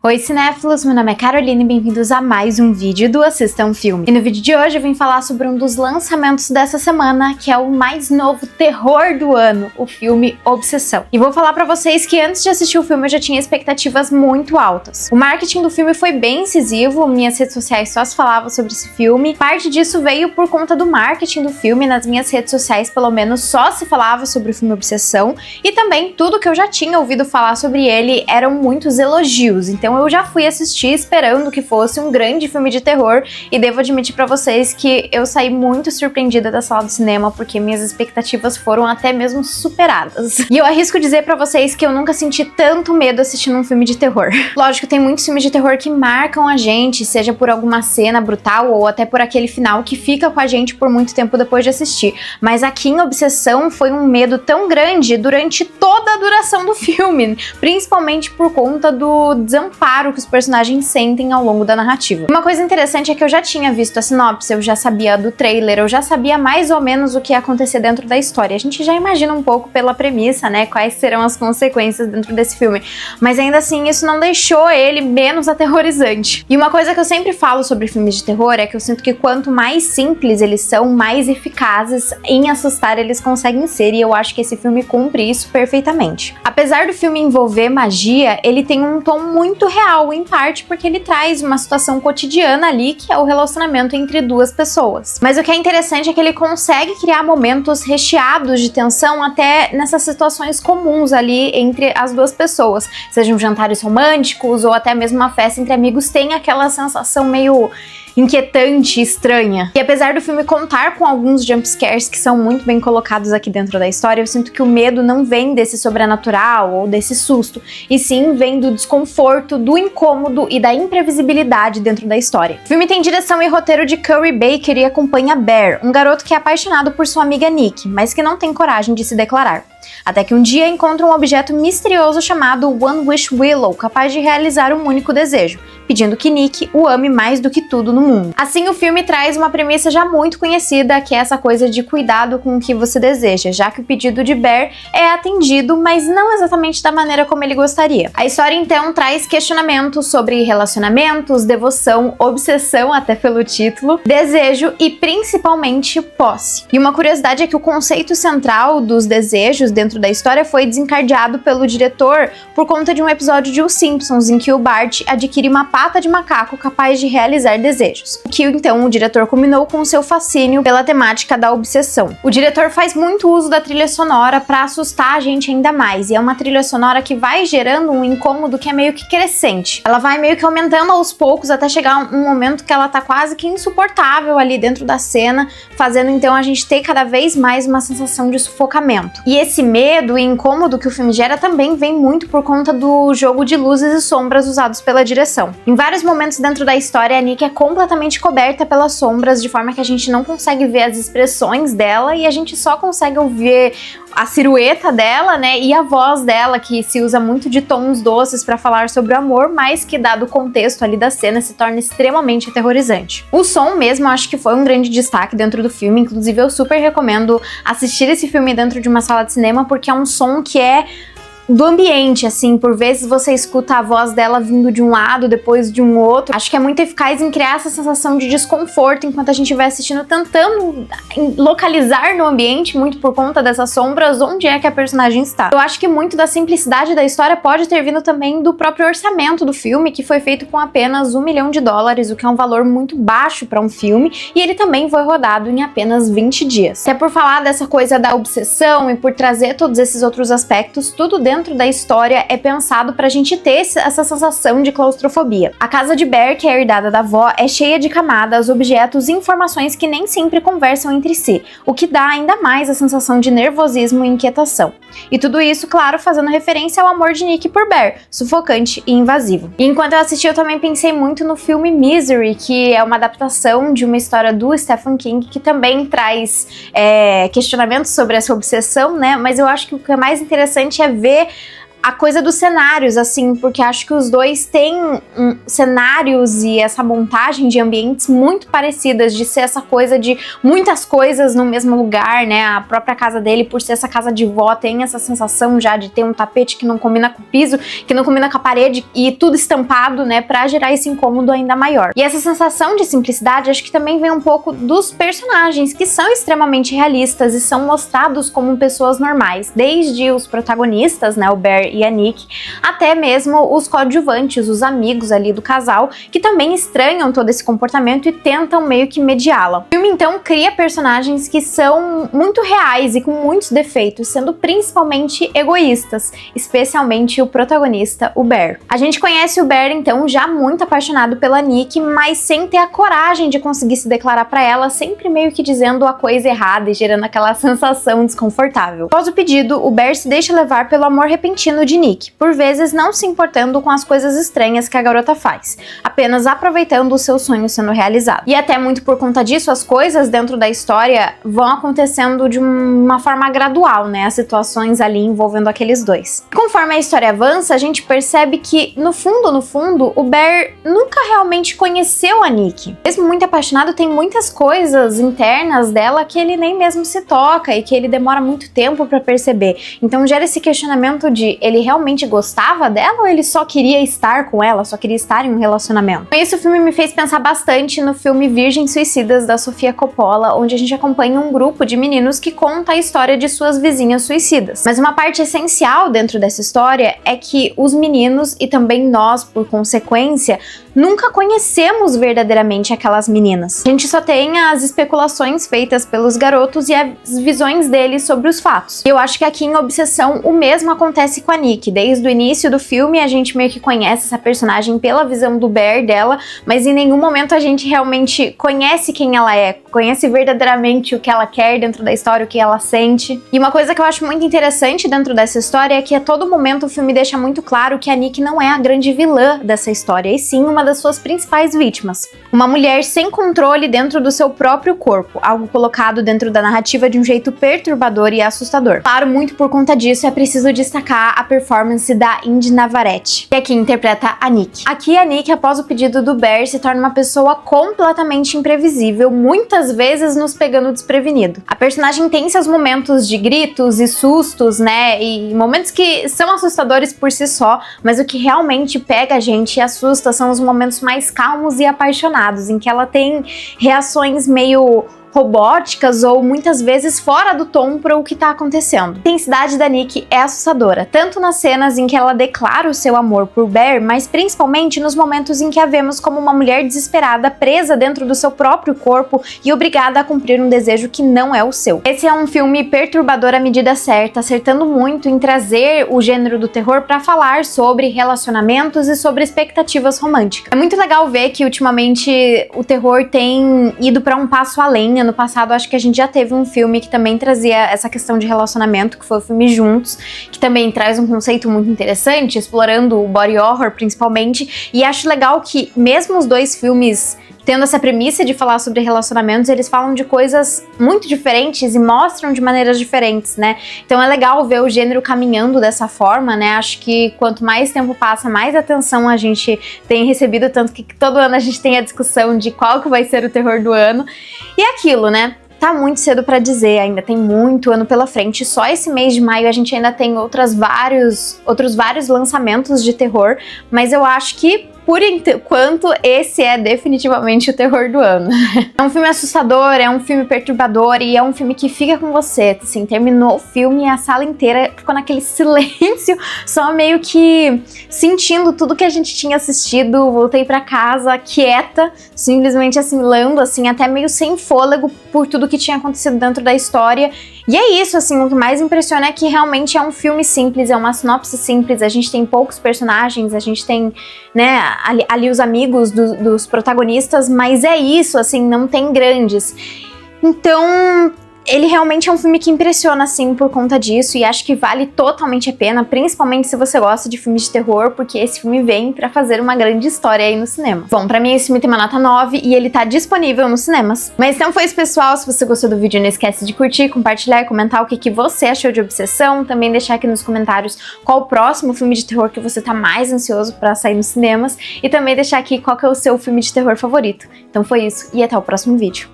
Oi cinéfilos, meu nome é Carolina e bem-vindos a mais um vídeo do Assista um Filme. E no vídeo de hoje eu vim falar sobre um dos lançamentos dessa semana, que é o mais novo terror do ano, o filme Obsessão. E vou falar pra vocês que antes de assistir o filme eu já tinha expectativas muito altas. O marketing do filme foi bem incisivo, minhas redes sociais só se falavam sobre esse filme. Parte disso veio por conta do marketing do filme, nas minhas redes sociais pelo menos só se falava sobre o filme Obsessão, e também tudo que eu já tinha ouvido falar sobre ele eram muitos elogios, então eu já fui assistir esperando que fosse um grande filme de terror e devo admitir pra vocês que eu saí muito surpreendida da sala do cinema porque minhas expectativas foram até mesmo superadas. E eu arrisco dizer pra vocês que eu nunca senti tanto medo assistindo um filme de terror. Lógico, tem muitos filmes de terror que marcam a gente, seja por alguma cena brutal ou até por aquele final que fica com a gente por muito tempo depois de assistir. Mas aqui em Obsessão foi um medo tão grande durante toda a duração do filme, principalmente por conta do desamparo que os personagens sentem ao longo da narrativa. Uma coisa interessante é que eu já tinha visto a sinopse, eu já sabia do trailer, eu já sabia mais ou menos o que ia acontecer dentro da história. A gente já imagina um pouco pela premissa, né, quais serão as consequências dentro desse filme. Mas ainda assim, isso não deixou ele menos aterrorizante. E uma coisa que eu sempre falo sobre filmes de terror é que eu sinto que quanto mais simples eles são, mais eficazes em assustar eles conseguem ser, e eu acho que esse filme cumpre isso perfeitamente. Apesar do filme envolver magia, ele tem um tom muito real, em parte porque ele traz uma situação cotidiana ali, que é o relacionamento entre duas pessoas. Mas o que é interessante é que ele consegue criar momentos recheados de tensão até nessas situações comuns ali entre as duas pessoas, sejam jantares românticos ou até mesmo uma festa entre amigos, tem aquela sensação meio inquietante, estranha. E apesar do filme contar com alguns jumpscares que são muito bem colocados aqui dentro da história, eu sinto que o medo não vem desse sobrenatural ou desse susto, e sim vem do desconforto, do incômodo e da imprevisibilidade dentro da história. O filme tem direção e roteiro de Curry Baker e acompanha Bear, um garoto que é apaixonado por sua amiga Nick, mas que não tem coragem de se declarar. Até que um dia encontra um objeto misterioso chamado One Wish Willow, capaz de realizar um único desejo, pedindo que Nick o ame mais do que tudo no mundo. Assim, o filme traz uma premissa já muito conhecida, que é essa coisa de cuidado com o que você deseja, já que o pedido de Bear é atendido, mas não exatamente da maneira como ele gostaria. A história, então, traz questionamentos sobre relacionamentos, devoção, obsessão, até pelo título, desejo e, principalmente, posse. E uma curiosidade é que o conceito central dos desejos dentro da história foi desencadeado pelo diretor por conta de um episódio de Os Simpsons, em que o Bart adquire uma pata de macaco capaz de realizar desejos, o que então o diretor combinou com seu fascínio pela temática da obsessão. O diretor faz muito uso da trilha sonora para assustar a gente ainda mais, e é uma trilha sonora que vai gerando um incômodo que é meio que crescente. Ela vai meio que aumentando aos poucos até chegar um momento que ela tá quase que insuportável ali dentro da cena, fazendo então a gente ter cada vez mais uma sensação de sufocamento. E esse medo e incômodo que o filme gera também vem muito por conta do jogo de luzes e sombras usados pela direção. Em vários momentos dentro da história, a Nick é completamente coberta pelas sombras, de forma que a gente não consegue ver as expressões dela e a gente só consegue ouvir a silhueta dela, né, e a voz dela, que se usa muito de tons doces para falar sobre o amor, mas que, dado o contexto ali da cena, se torna extremamente aterrorizante. O som mesmo, eu acho que foi um grande destaque dentro do filme, inclusive eu super recomendo assistir esse filme dentro de uma sala de cinema, porque é um som que é do ambiente, assim, por vezes você escuta a voz dela vindo de um lado, depois de um outro. Acho que é muito eficaz em criar essa sensação de desconforto enquanto a gente vai assistindo, tentando localizar no ambiente, muito por conta dessas sombras, onde é que a personagem está. Eu acho que muito da simplicidade da história pode ter vindo também do próprio orçamento do filme, que foi feito com apenas $1 milhão, o que é um valor muito baixo para um filme, e ele também foi rodado em apenas 20 dias. Até por falar dessa coisa da obsessão e por trazer todos esses outros aspectos, tudo dentro da história é pensado pra gente ter essa sensação de claustrofobia. A casa de Bear, que é herdada da avó, é cheia de camadas, objetos e informações que nem sempre conversam entre si, o que dá ainda mais a sensação de nervosismo e inquietação. E tudo isso, claro, fazendo referência ao amor de Nick por Bear, sufocante e invasivo. E enquanto eu assisti, eu também pensei muito no filme Misery, que é uma adaptação de uma história do Stephen King, que também traz questionamentos sobre essa obsessão, né? Mas eu acho que o que é mais interessante é ver a coisa dos cenários, assim, porque acho que os dois têm cenários e essa montagem de ambientes muito parecidas, de ser essa coisa de muitas coisas no mesmo lugar, né? A própria casa dele, por ser essa casa de vó, tem essa sensação já de ter um tapete que não combina com o piso, que não combina com a parede e tudo estampado, né? Pra gerar esse incômodo ainda maior. E essa sensação de simplicidade, acho que também vem um pouco dos personagens, que são extremamente realistas e são mostrados como pessoas normais, desde os protagonistas, né? O Bear e a Nick, até mesmo os coadjuvantes, os amigos ali do casal, que também estranham todo esse comportamento e tentam meio que mediá-la. O filme então cria personagens que são muito reais e com muitos defeitos, sendo principalmente egoístas, especialmente o protagonista, o Bear. A gente conhece o Bear então já muito apaixonado pela Nick, mas sem ter a coragem de conseguir se declarar pra ela, sempre meio que dizendo a coisa errada e gerando aquela sensação desconfortável. Após o pedido, o Bear se deixa levar pelo amor repentino de Nick, por vezes não se importando com as coisas estranhas que a garota faz, apenas aproveitando o seu sonho sendo realizado. E até muito por conta disso, as coisas dentro da história vão acontecendo de uma forma gradual, né? As situações ali envolvendo aqueles dois. Conforme a história avança, a gente percebe que, no fundo, o Bear nunca realmente conheceu a Nick. Mesmo muito apaixonado, tem muitas coisas internas dela que ele nem mesmo se toca e que ele demora muito tempo pra perceber. Então gera esse questionamento de ele realmente gostava dela ou ele só queria estar com ela, só queria estar em um relacionamento? Com isso, o filme me fez pensar bastante no filme Virgens Suicidas, da Sofia Coppola, onde a gente acompanha um grupo de meninos que conta a história de suas vizinhas suicidas. Mas uma parte essencial dentro dessa história é que os meninos, e também nós, por consequência, nunca conhecemos verdadeiramente aquelas meninas. A gente só tem as especulações feitas pelos garotos e as visões deles sobre os fatos. E eu acho que aqui em Obsessão o mesmo acontece com a Nick. Desde o início do filme a gente meio que conhece essa personagem pela visão do Bear dela, mas em nenhum momento a gente realmente conhece quem ela é, conhece verdadeiramente o que ela quer dentro da história, o que ela sente. E uma coisa que eu acho muito interessante dentro dessa história é que a todo momento o filme deixa muito claro que a Nick não é a grande vilã dessa história, e sim uma das suas principais vítimas. Uma mulher sem controle dentro do seu próprio corpo, algo colocado dentro da narrativa de um jeito perturbador e assustador. Claro, muito por conta disso é preciso destacar a performance da Indy Navarrete, que aqui interpreta a Nick. Aqui a Nick, após o pedido do Bear, se torna uma pessoa completamente imprevisível, muitas vezes nos pegando desprevenido. A personagem tem seus momentos de gritos e sustos, né, e momentos que são assustadores por si só, mas o que realmente pega a gente e assusta são os momentos mais calmos e apaixonados, em que ela tem reações meio robóticas ou muitas vezes fora do tom para o que tá acontecendo. A intensidade da Nick é assustadora, tanto nas cenas em que ela declara o seu amor por Bear, mas principalmente nos momentos em que a vemos como uma mulher desesperada, presa dentro do seu próprio corpo e obrigada a cumprir um desejo que não é o seu. Esse é um filme perturbador à medida certa, acertando muito em trazer o gênero do terror para falar sobre relacionamentos e sobre expectativas românticas. É muito legal ver que ultimamente o terror tem ido para um passo além. Ano passado, acho que a gente já teve um filme que também trazia essa questão de relacionamento, que foi o filme Juntos, que também traz um conceito muito interessante, explorando o body horror principalmente, e acho legal que mesmo os dois filmes tendo essa premissa de falar sobre relacionamentos, eles falam de coisas muito diferentes e mostram de maneiras diferentes, né? Então é legal ver o gênero caminhando dessa forma, né? Acho que quanto mais tempo passa, mais atenção a gente tem recebido, tanto que todo ano a gente tem a discussão de qual que vai ser o terror do ano. E é aquilo, né? Tá muito cedo pra dizer, ainda tem muito ano pela frente. Só esse mês de maio a gente ainda tem outros vários lançamentos de terror, mas eu acho que por enquanto, esse é definitivamente o terror do ano. É um filme assustador, é um filme perturbador e é um filme que fica com você. Assim, terminou o filme e a sala inteira ficou naquele silêncio, só meio que sentindo tudo que a gente tinha assistido. Voltei pra casa quieta, simplesmente assimilando, assim, até meio sem fôlego por tudo que tinha acontecido dentro da história. E é isso, assim, o que mais impressiona é que realmente é um filme simples, é uma sinopse simples, a gente tem poucos personagens, a gente tem, né, ali os amigos dos protagonistas, mas é isso, assim, não tem grandes. Então, Ele realmente é um filme que impressiona, assim, por conta disso, e acho que vale totalmente a pena, principalmente se você gosta de filmes de terror, porque esse filme vem pra fazer uma grande história aí no cinema. Bom, pra mim esse filme tem uma nota 9 e ele tá disponível nos cinemas. Mas então foi isso, pessoal. Se você gostou do vídeo, não esquece de curtir, compartilhar e comentar o que você achou de Obsessão. Também deixar aqui nos comentários qual o próximo filme de terror que você tá mais ansioso pra sair nos cinemas. E também deixar aqui qual que é o seu filme de terror favorito. Então foi isso, e até o próximo vídeo.